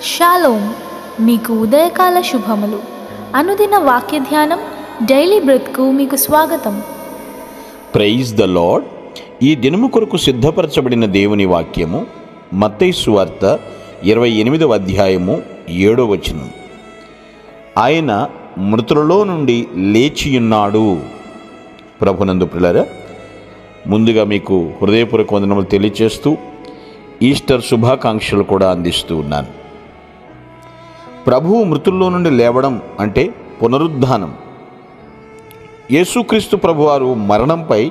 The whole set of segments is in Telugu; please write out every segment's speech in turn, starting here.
షాలోమ్, మీకు ఉదయకాల శుభములు. అనుదిన వాక్య ధ్యానం డైలీ బ్రెత్కు మీకు స్వాగతం. Praise the Lord. ఈ దినము కొరకు సిద్ధపరచబడిన దేవుని వాక్యము మత్తయి సువార్త 28వ అధ్యాయము 7వ వచనం. ఆయన మృతులలో నుండి లేచియున్నాడు. ప్రభునందు ప్రియులారా, ముందుగా మీకు హృదయపూర్వక వందనములు తెలియచేస్తూ ఈస్టర్ శుభాకాంక్షలు కూడా అందిస్తూ ఉన్నాను. ప్రభువు మృతుల్లో నుండి లేవడం అంటే పునరుద్ధానం. యేసుక్రీస్తు ప్రభువారు మరణంపై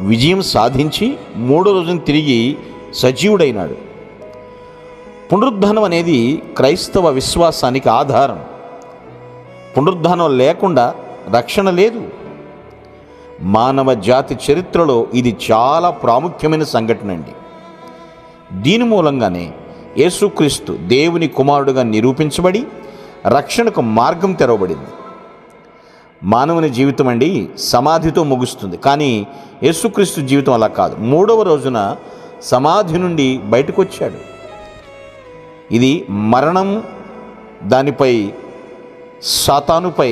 విజయం సాధించి 3వ రోజున తిరిగి సజీవుడైనాడు. పునరుద్ధానం అనేది క్రైస్తవ విశ్వాసానికి ఆధారం. పునరుద్ధానం లేకుండా రక్షణ లేదు. మానవ జాతి చరిత్రలో ఇది చాలా ప్రాముఖ్యమైన సంఘటన అండి. దీని మూలంగానే యేసుక్రీస్తు దేవుని కుమారుడుగా నిరూపించబడి రక్షణకు మార్గం తెరవబడింది. మానవుని జీవితం అండి సమాధితో ముగుస్తుంది, కానీ యేసుక్రీస్తు జీవితం అలా కాదు. 3వ రోజున సమాధి నుండి బయటకు వచ్చాడు. ఇది మరణం దానిపై సాతానుపై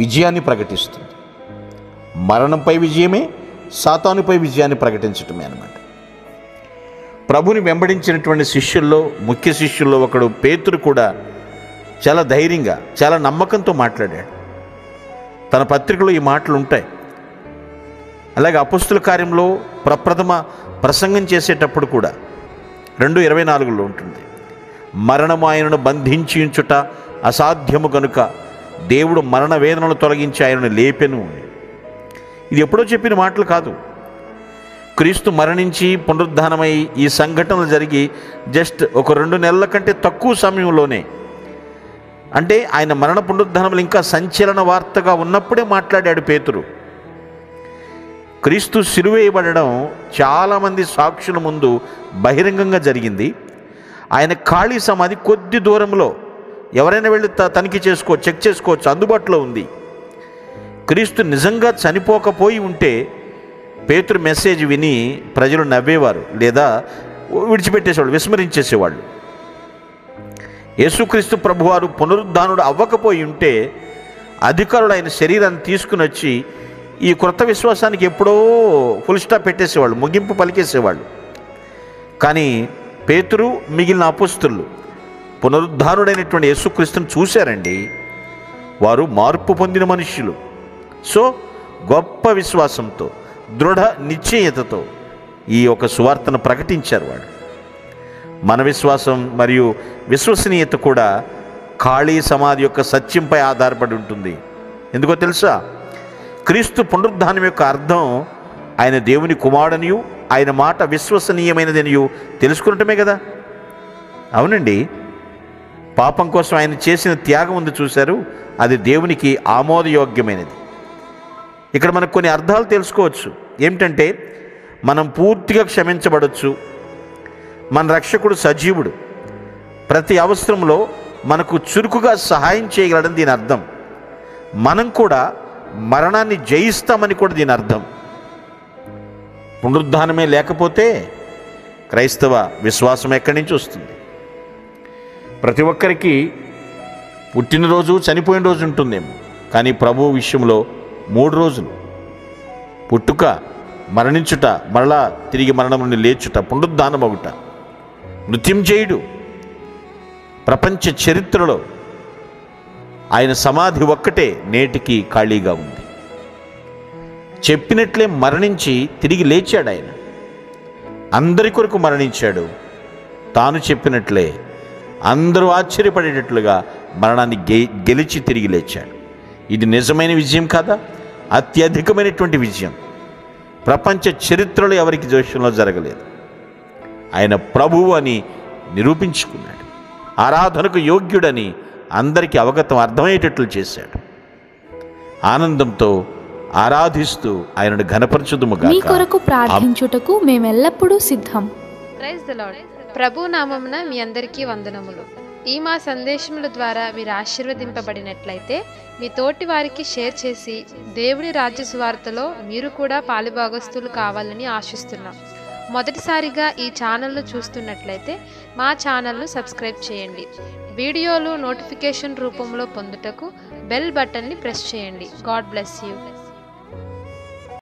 విజయాన్ని ప్రకటిస్తుంది. మరణంపై విజయమే సాతానుపై విజయాన్ని ప్రకటించటమే అన్నమాట. ప్రభుని వెంబడించినటువంటి శిష్యుల్లో ముఖ్య శిష్యుల్లో ఒకడు పేతురు కూడా చాలా ధైర్యంగా, చాలా నమ్మకంతో మాట్లాడాడు. తన పత్రికలో ఈ మాటలు ఉంటాయి. అలాగే అపొస్తలుల కార్యంలో ప్రప్రథమ ప్రసంగం చేసేటప్పుడు కూడా 2:24 ఉంటుంది. మరణము ఆయనను బంధించి ఉంచుట అసాధ్యము గనుక దేవుడు మరణ వేదనలు తొలగించి ఆయనను లేపెను. ఇది ఎప్పుడో చెప్పిన మాటలు కాదు. క్రీస్తు మరణించి పునరుద్ధానమై ఈ సంఘటనలు జరిగి జస్ట్ ఒక 2 నెలల కంటే తక్కువ సమయంలోనే, అంటే ఆయన మరణ పునరుద్ధానములు ఇంకా సంచలన వార్తగా ఉన్నప్పుడే మాట్లాడాడు పేతురు. క్రీస్తు సిలువేయబడడం చాలామంది సాక్షుల ముందు బహిరంగంగా జరిగింది. ఆయన ఖాళీ సమాధి కొద్ది దూరంలో, ఎవరైనా వెళ్ళి తనిఖీ చేసుకోవచ్చు, చెక్ చేసుకోవచ్చు, అందుబాటులో ఉంది. క్రీస్తు నిజంగా చనిపోకపోయి ఉంటే పేతురు మెసేజ్ విని ప్రజలు నవ్వేవారు, లేదా విడిచిపెట్టేసేవాళ్ళు, విస్మరించేసేవాళ్ళు. యేసుక్రీస్తు ప్రభువారు పునరుద్ధానుడు అవ్వకపోయి ఉంటే అధికారులు ఆయన శరీరాన్ని తీసుకుని వచ్చి ఈ క్రొత్త విశ్వాసానికి ఎప్పుడో ఫుల్ స్టాప్ పెట్టేసేవాళ్ళు, ముగింపు పలికేసేవాళ్ళు. కానీ పేతురు మిగిలిన అపొస్తలులు పునరుద్ధానుడైనటువంటి యేసుక్రీస్తుని చూశారండి. వారు మార్పు పొందిన మనుష్యులు. సో గొప్ప విశ్వాసంతో, దృఢ నిశ్చయతతో ఈ యొక్క సువార్తను ప్రకటించారు వాడు. మన విశ్వాసం మరియు విశ్వసనీయత కూడా ఖాళీ సమాధి యొక్క సత్యంపై ఆధారపడి ఉంటుంది. ఎందుకో తెలుసా? క్రీస్తు పునరుద్ధానం యొక్క అర్థం ఆయన దేవుని కుమారుడనియు ఆయన మాట విశ్వసనీయమైనదనియు తెలుసుకున్నటమే కదా. అవునండి, పాపం కోసం ఆయన చేసిన త్యాగం ఉంది చూశారు, అది దేవునికి ఆమోదయోగ్యమైనది. ఇక్కడ మనకు కొన్ని అర్థాలు తెలుసుకోవచ్చు. ఏమిటంటే, మనం పూర్తిగా క్షమించబడవచ్చు, మన రక్షకుడు సజీవుడు, ప్రతి అవసరంలో మనకు చురుకుగా సహాయం చేయగలడని దీని అర్థం. మనం కూడా మరణాన్ని జయిస్తామని కూడా దీని అర్థం. పునరుద్ధానమే లేకపోతే క్రైస్తవ విశ్వాసం ఎక్కడి నుంచి వస్తుంది? ప్రతి ఒక్కరికి పుట్టినరోజు, చనిపోయిన రోజు ఉంటుందేమో, కానీ ప్రభువు విషయంలో 3 రోజులు: పుట్టుక, మరణించుట, మరలా తిరిగి మరణం నుండి లేచుట, పునరుద్ధానమగుట. మృత్యుంజయుడు ప్రపంచ చరిత్రలో ఆయన సమాధి ఒక్కటే నేటికి ఖాళీగా ఉంది. చెప్పినట్లే మరణించి తిరిగి లేచాడు. ఆయన అందరి కొరకు మరణించాడు. తాను చెప్పినట్లే అందరూ ఆశ్చర్యపడేటట్లుగా మరణాన్ని గెలిచి తిరిగి లేచాడు. ఇది నిజమైన విజయం కాదా? అత్యధికమైనటువంటి విజయం. ప్రపంచ చరిత్రలో ఎవరికి జోష్యంలో జరగలేదు. ఆయన ప్రభువు అని నిరూపించుకున్నాడు. ఆరాధనకు యోగ్యుడని అందరికీ అర్థమయ్యేటట్లు చేశాడు. ఆనందంతో ఆరాధిస్తూ ఆయనను ఘనపరచుదుముగా. మీ కొరకు ప్రార్థించుటకు మేమెల్లప్పుడూ సిద్ధం. Praise the lord. ప్రభు నామమున మీ అందరికీ వందనములు. ఈ మా సందేశముల ద్వారా మీరు ఆశీర్వదింపబడినట్లయితే మీ తోటి వారికి షేర్ చేసి దేవుని రాజ్య సువార్తలో మీరు కూడా పాలుభాగస్తులు కావాలని ఆశిస్తున్నాం. మొదటిసారిగా ఈ ఛానల్ను చూస్తున్నట్లయితే మా ఛానల్ను సబ్స్క్రైబ్ చేయండి. వీడియోలు నోటిఫికేషన్ రూపంలో పొందుటకు బెల్ బటన్ని ప్రెస్ చేయండి. God bless you.